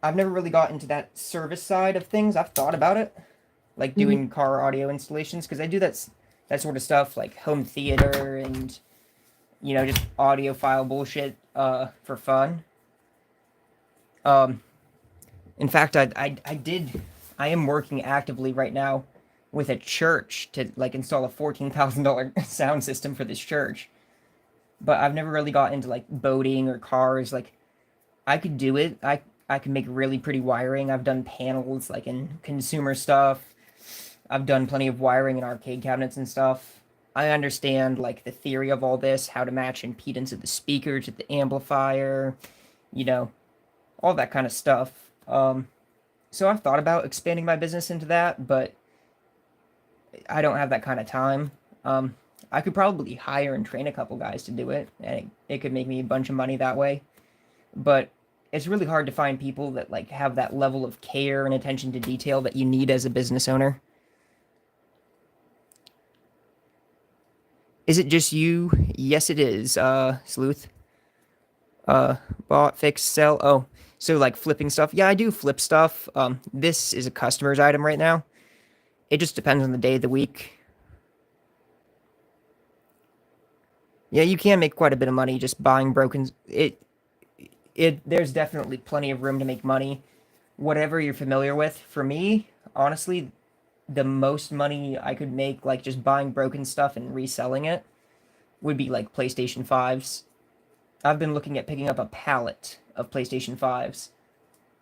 I've never really got into that service side of things. I've thought about it, like doing car audio installations, because I do that sort of stuff, like home theater and just audiophile bullshit for fun. Um, in fact, I am working actively right now with a church to like install a $14,000 sound system for this church. But I've never really got into like boating or cars. Like I could do it. I can make really pretty wiring. I've done panels like in consumer stuff. I've done plenty of wiring in arcade cabinets and stuff. I understand like the theory of all this, how to match impedance of the speaker to the amplifier, you know, all that kind of stuff. So I've thought about expanding my business into that, but I don't have that kind of time. I could probably hire and train a couple guys to do it, and it could make me a bunch of money that way. But it's really hard to find people that like have that level of care and attention to detail that you need as a business owner. Is it just you? Yes, it is, Sleuth. Bought, fix, sell. Oh, so like flipping stuff. Yeah, I do flip stuff. This is a customer's item right now. It just depends on the day of the week. Yeah, you can make quite a bit of money just buying broken. There's definitely plenty of room to make money. Whatever you're familiar with. For me, honestly, the most money I could make, like just buying broken stuff and reselling it, would be like PlayStation 5s. I've been looking at picking up a pallet of PlayStation 5s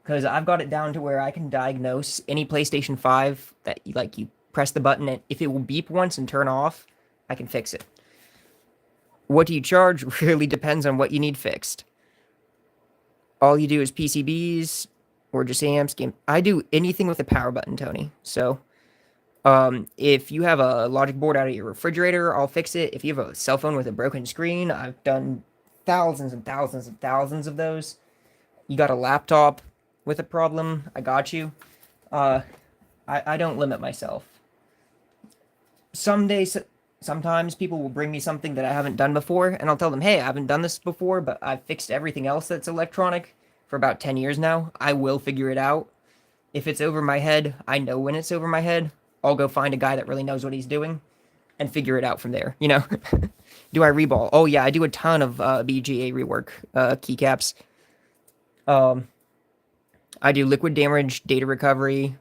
because I've got it down to where I can diagnose any PlayStation 5 that you press the button and if it will beep once and turn off, I can fix it. What do you charge really depends on what you need fixed. All you do is PCBs or just amps. I do anything with a power button, Tony. So if you have a logic board out of your refrigerator, I'll fix it. If you have a cell phone with a broken screen, I've done thousands and thousands and thousands of those. You got a laptop with a problem, I got you. I don't limit myself. Sometimes people will bring me something that I haven't done before, and I'll tell them, hey, I haven't done this before, but I've fixed everything else that's electronic for about 10 years now. I will figure it out. If it's over my head, I know when it's over my head. I'll go find a guy that really knows what he's doing and figure it out from there, Do I reball? Oh, yeah, I do a ton of BGA rework keycaps. I do liquid damage, data recovery,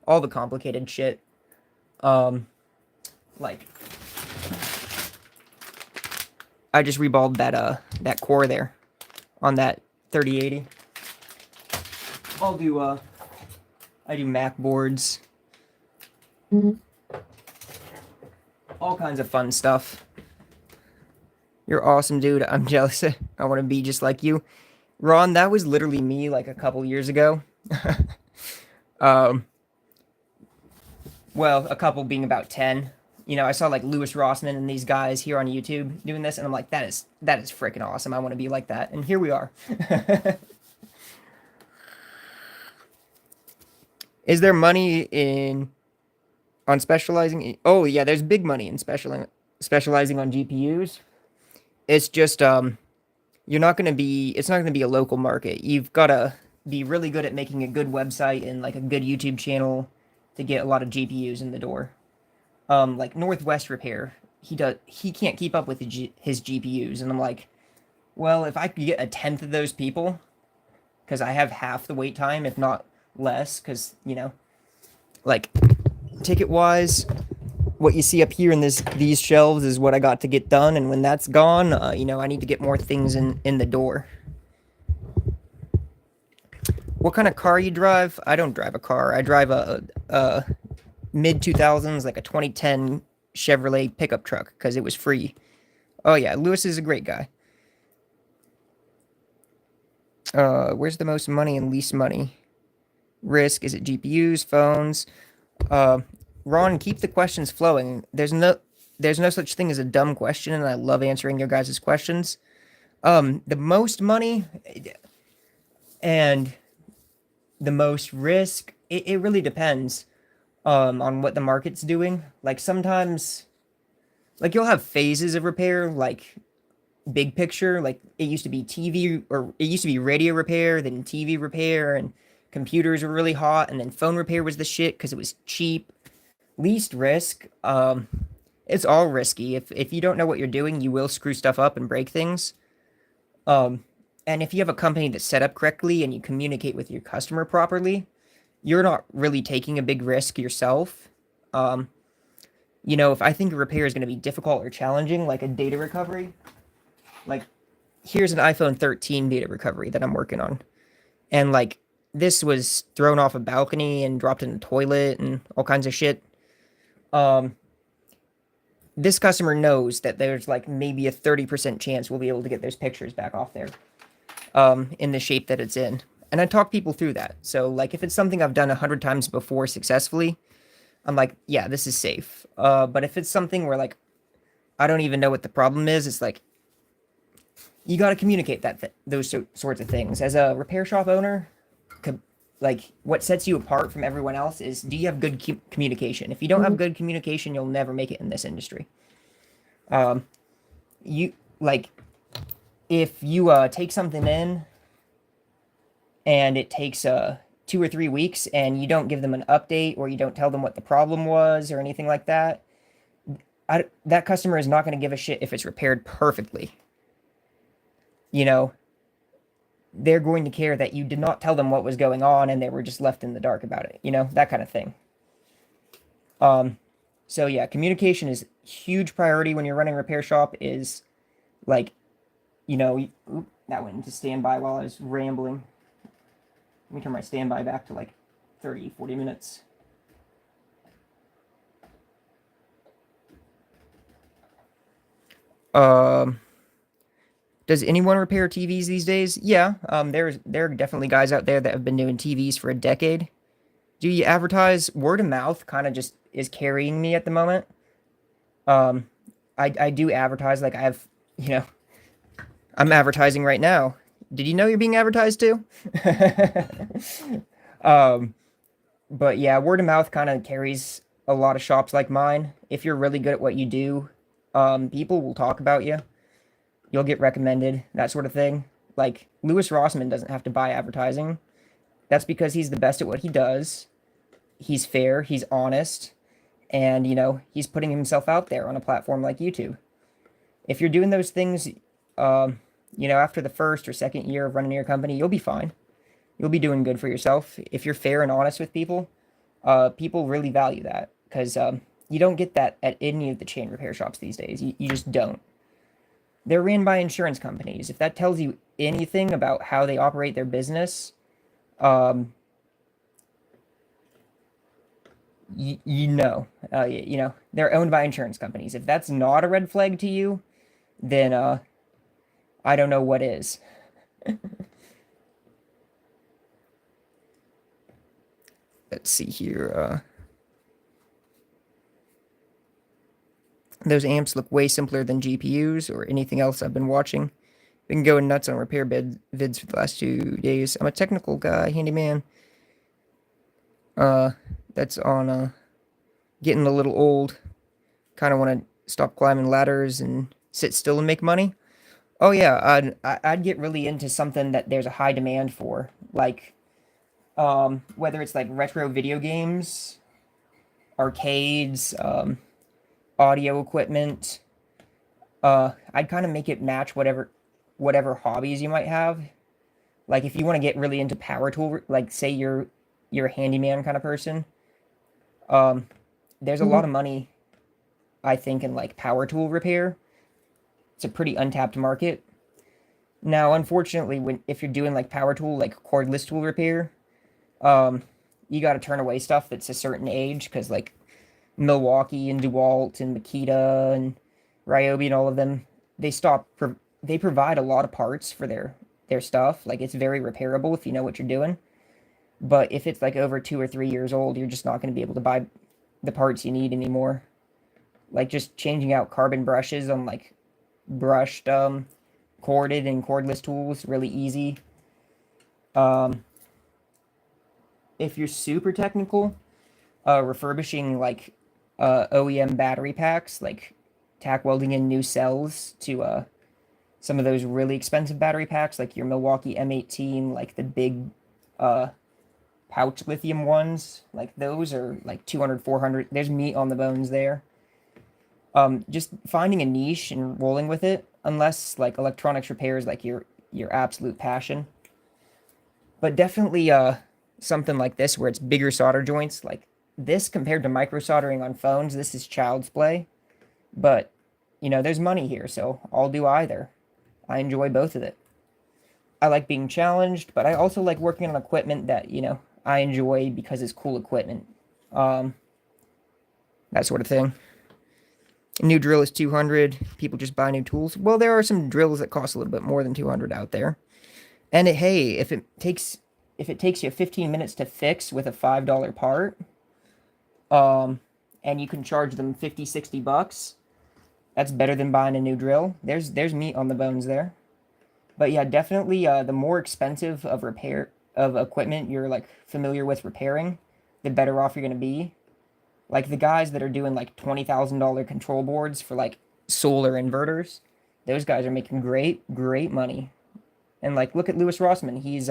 all the complicated shit. Like I just reballed that core there on that 3080. I do Mac boards. All kinds of fun stuff. You're awesome, dude. I'm jealous. I want to be just like you. Ron, that was literally me like a couple years ago. Well, a couple being about 10. I saw like Lewis Rossman and these guys here on YouTube doing this, and I'm like, that is freaking awesome. I want to be like that. And here we are. Is there money on specializing? Oh yeah, there's big money in specializing on GPUs. It's just it's not going to be a local market. You've got to be really good at making a good website and like a good YouTube channel to get a lot of GPUs in the door. Like Northwest Repair, he can't keep up with his GPUs, and I'm like, well, if I could get a tenth of those people, because I have half the wait time, if not less, because like ticket wise, what you see up here in these shelves is what I got to get done, and when that's gone, I need to get more things in the door. What kind of car you drive? I don't drive a car. I drive a mid 2000s, like a 2010 Chevrolet pickup truck because it was free. Oh yeah, Lewis is a great guy. Where's the most money and least money? Risk, is it GPUs, phones? Uh, Ron, keep the questions flowing. There's no such thing as a dumb question, and I love answering your guys' questions. The most money and the most risk, it really depends on what the market's doing. Like sometimes, like you'll have phases of repair, like big picture, like it used to be TV or it used to be radio repair, then TV repair, and computers were really hot, and then phone repair was the shit because it was cheap. Least risk, it's all risky. If you don't know what you're doing, you will screw stuff up and break things. Um, and if you have a company that's set up correctly and you communicate with your customer properly, you're not really taking a big risk yourself. Um, if I think a repair is going to be difficult or challenging, like a data recovery, like here's an iPhone 13 data recovery that I'm working on. And like this was thrown off a balcony and dropped in a toilet and all kinds of shit. Um, this customer knows that there's like maybe a 30% chance we'll be able to get those pictures back off there in the shape that it's in. And I talk people through that. So like if it's something I've done 100 times before successfully, I'm like, yeah, this is safe. But if it's something where like I don't even know what the problem is, it's like you got to communicate those sorts of things. As a repair shop owner, like what sets you apart from everyone else is, do you have good communication? If you don't have good communication, you'll never make it in this industry. You like if you take something in and it takes 2 or 3 weeks and you don't give them an update or you don't tell them what the problem was or anything like that, that customer is not going to give a shit if it's repaired perfectly. They're going to care that you did not tell them what was going on and they were just left in the dark about it, that kind of thing. So yeah, communication is huge priority when you're running a repair shop. Is like, that went into standby while I was rambling. Let me turn my standby back to like 30, 40 minutes. Does anyone repair TVs these days? Yeah, there are definitely guys out there that have been doing TVs for a decade. Do you advertise? Word of mouth kind of just is carrying me at the moment. Um, I do advertise, like I have, I'm advertising right now. Did you know you're being advertised to? um, but yeah, word of mouth kind of carries a lot of shops like mine. If you're really good at what you do, people will talk about you. You'll get recommended, that sort of thing. Like Louis Rossman doesn't have to buy advertising. That's because he's the best at what he does. He's fair, he's honest, and he's putting himself out there on a platform like YouTube. If you're doing those things, after the first or second year of running your company, you'll be fine. You'll be doing good for yourself. If you're fair and honest with people, people really value that because you don't get that at any of the chain repair shops these days. You just don't. They're ran by insurance companies. If that tells you anything about how they operate their business, they're owned by insurance companies. If that's not a red flag to you, then I don't know what is. Let's see here. Those amps look way simpler than GPUs or anything else I've been watching. Been going nuts on repair vids for the last 2 days. I'm a technical guy, handyman. That's on getting a little old. Kind of want to stop climbing ladders and sit still and make money. Oh yeah, I'd get really into something that there's a high demand for, like whether it's like retro video games, arcades, audio equipment. I'd kind of make it match whatever hobbies you might have. Like if you want to get really into power tool, like say you're a handyman kind of person, there's a lot of money, I think, in like power tool repair. It's a pretty untapped market. Now, unfortunately, if you're doing like power tool, like cordless tool repair, you got to turn away stuff that's a certain age because like Milwaukee and DeWalt and Makita and Ryobi and all of them, they they provide a lot of parts for their stuff. Like, it's very repairable if you know what you're doing. But if it's like over 2 or 3 years old, you're just not going to be able to buy the parts you need anymore. Like, just changing out carbon brushes on like brushed corded and cordless tools, really easy. If you're super technical, refurbishing like OEM battery packs, like tack welding in new cells to some of those really expensive battery packs, like your Milwaukee M18, like the big pouch lithium ones, like those are like 200, 400. There's meat on the bones there. Just finding a niche and rolling with it, unless like electronics repair is like your absolute passion. But definitely something like this where it's bigger solder joints, like this compared to micro soldering on phones, this is child's play. But you know, there's money here, so I'll do either. I enjoy both of it. I like being challenged, but I also like working on equipment that, you know, I enjoy because it's cool equipment. That sort of thing. A new drill is 200. People just buy new tools. Well, there are some drills that cost a little bit more than 200 out there. And hey, if it takes you 15 minutes to fix with a $5 part, and you can charge them 50, 60 bucks, that's better than buying a new drill. There's meat on the bones there. But yeah, definitely the more expensive of equipment you're like familiar with repairing, the better off you're going to be. Like the guys that are doing like $20,000 control boards for like solar inverters, those guys are making great money. And like, look at Louis Rossmann. He's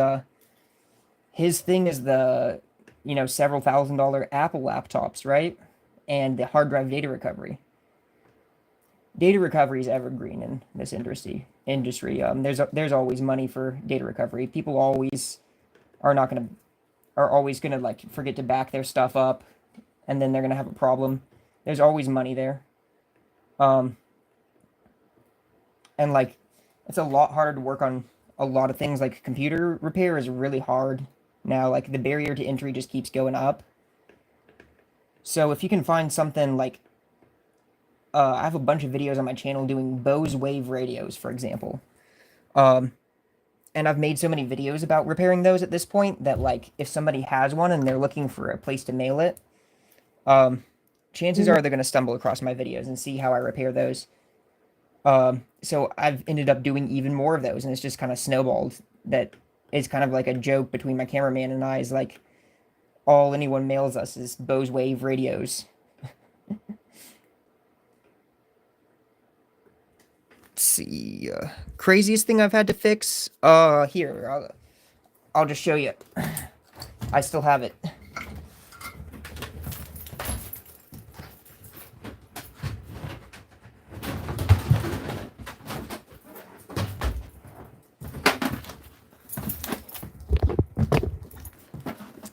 his thing is the, you know, several $1,000 Apple laptops, right? And the hard drive data recovery. Data recovery is evergreen in this industry. There's always money for data recovery. People always are always gonna like forget to back their stuff up, and then they're gonna have a problem. There's always money there. And like, it's a lot harder to work on a lot of things. Like computer repair is really hard now. Like the barrier to entry just keeps going up. So if you can find something like, I have a bunch of videos on my channel doing Bose Wave radios, for example. And I've made so many videos about repairing those at this point that, like, if somebody has one and they're looking for a place to mail it, chances are they're going to stumble across my videos and see how I repair those. So I've ended up doing even more of those, and it's just kind of snowballed. That is kind of like a joke between my cameraman and I, is like, all anyone mails us is Bose Wave radios. Let's see, craziest thing I've had to fix. Here, I'll just show you. I still have it.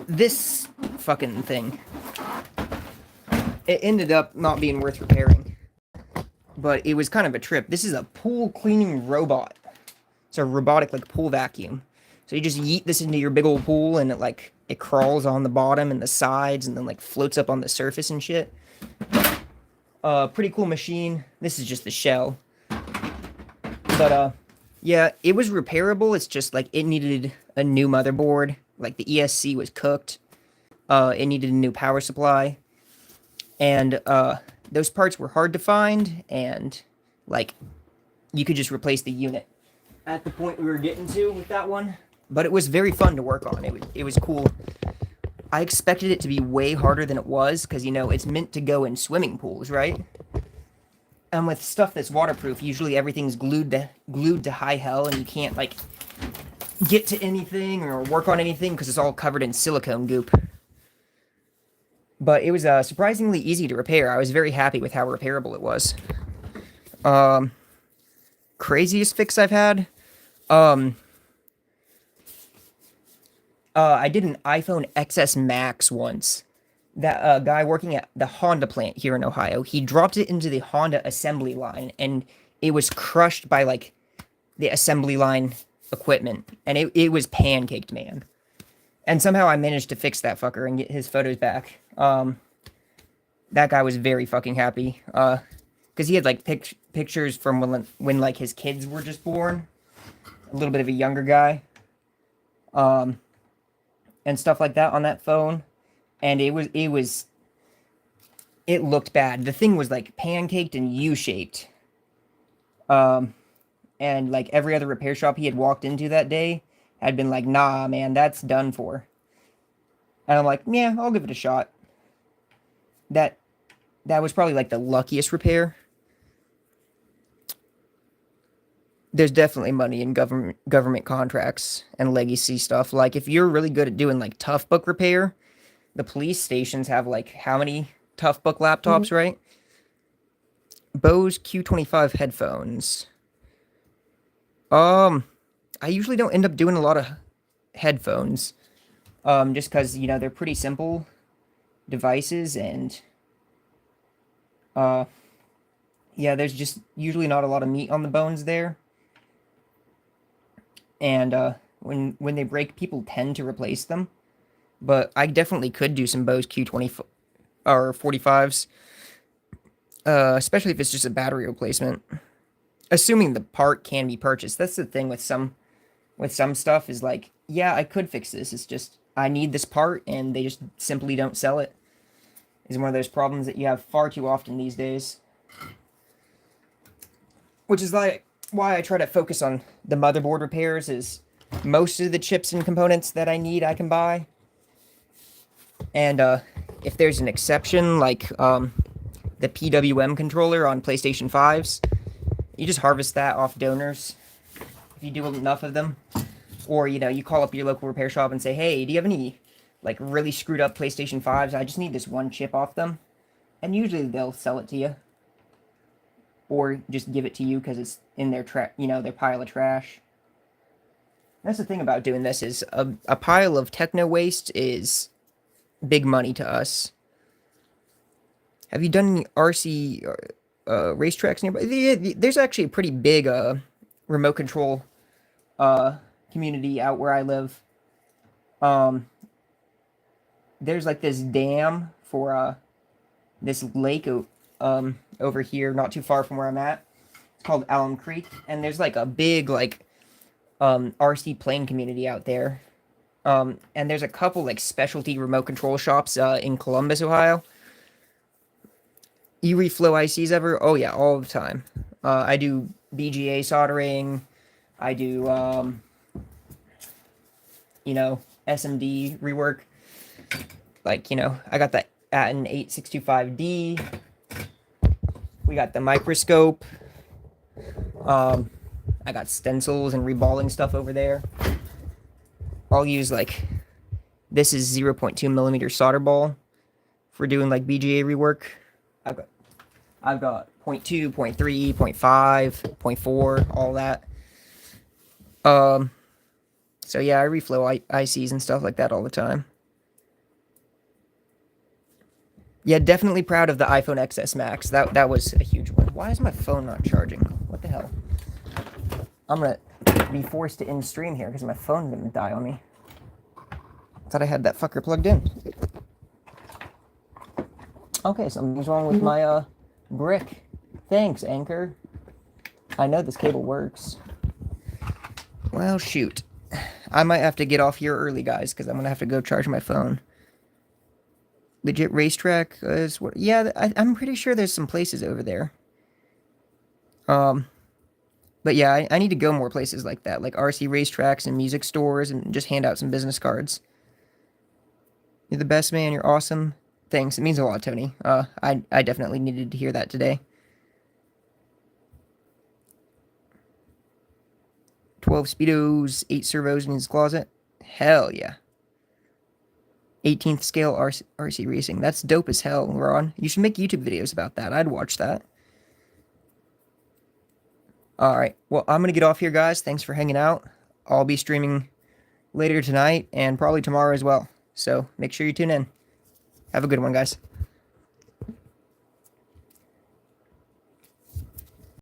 This fucking thing. It ended up not being worth repairing, but it was kind of a trip. This is a pool cleaning robot. It's a robotic, like, pool vacuum. So you just yeet this into your big old pool, and it crawls on the bottom and the sides, and then like floats up on the surface and shit. Pretty cool machine. This is just the shell. But yeah, it was repairable. It's just like it needed a new motherboard. Like the ESC was cooked. It needed a new power supply. And those parts were hard to find, and like you could just replace the unit at the point we were getting to with that one. But it was very fun to work on. It was cool. I expected it to be way harder than it was, because, you know, it's meant to go in swimming pools, right? And with stuff that's waterproof, usually everything's glued to high hell, and you can't like get to anything or work on anything because it's all covered in silicone goop. But it was surprisingly easy to repair. I was very happy with how repairable it was. Craziest fix I've had? I did an iPhone XS Max once. That guy working at the Honda plant here in Ohio, he dropped it into the Honda assembly line, and it was crushed by like the assembly line equipment, and it was pancaked, man. And somehow I managed to fix that fucker and get his photos back. that guy was very fucking happy. Because he had like pictures from when like his kids were just born, a little bit of a younger guy, and stuff like that on that phone, and it looked bad. The thing was like pancaked and U-shaped. And like every other repair shop he had walked into that day had been like, nah, man, that's done for. And I'm like, yeah, I'll give it a shot. That was probably like the luckiest repair. There's definitely money in government contracts and legacy stuff. Like if you're really good at doing like tough book repair, the police stations have like how many tough book laptops, right? Bose Q25 headphones. I usually don't end up doing a lot of headphones. Just because, you know, they're pretty simple devices and yeah, there's just usually not a lot of meat on the bones there. And when they break, people tend to replace them. But I definitely could do some Bose Q20 or 45s, especially if it's just a battery replacement. Assuming the part can be purchased. That's the thing with some stuff is like, yeah, I could fix this. It's just I need this part, and they just simply don't sell it. Is one of those problems that you have far too often these days. Which is like why I try to focus on the motherboard repairs. Is most of the chips and components that I need I can buy. And if there's an exception, like the PWM controller on PlayStation 5s, you just harvest that off donors if you do enough of them. Or, you know, you call up your local repair shop and say, hey, do you have any, like, really screwed up PlayStation 5s? I just need this one chip off them. And usually they'll sell it to you. Or just give it to you because it's in their, their pile of trash. That's the thing about doing this is a pile of techno waste is big money to us. Have you done any RC racetracks nearby? There's actually a pretty big remote control community out where I live. There's like this dam for this lake over here, not too far from where I'm at. It's called Alum Creek, and there's like a big like RC plane community out there. And there's a couple like specialty remote control shops in Columbus, Ohio. You reflow ICs ever? Oh yeah, all the time. I do BGA soldering. I do SMD rework. Like, I got the Atten 8625D. We got the microscope. I got stencils and reballing stuff over there. I'll use this is 0.2 millimeter solder ball for doing like BGA rework. I've got 0.2, 0.3, 0.5, 0.4, all that. So yeah, I reflow ICs and stuff like that all the time. Yeah, definitely proud of the iPhone XS Max. That was a huge one. Why is my phone not charging? What the hell? I'm gonna be forced to end stream here because my phone's gonna die on me. Thought I had that fucker plugged in. Okay, something's wrong with my brick. Thanks, Anchor. I know this cable works. Well, shoot. I might have to get off here early, guys, because I'm gonna have to go charge my phone. Legit racetrack is what? Yeah, I'm pretty sure there's some places over there. But yeah, I need to go more places like that, like RC racetracks and music stores, and just hand out some business cards. You're the best, man. You're awesome. Thanks. It means a lot, Tony. I definitely needed to hear that today. 12 Speedos, 8 servos in his closet. Hell yeah. 18th scale RC racing. That's dope as hell, Ron. You should make YouTube videos about that. I'd watch that. Alright, well, I'm going to get off here, guys. Thanks for hanging out. I'll be streaming later tonight and probably tomorrow as well. So make sure you tune in. Have a good one, guys.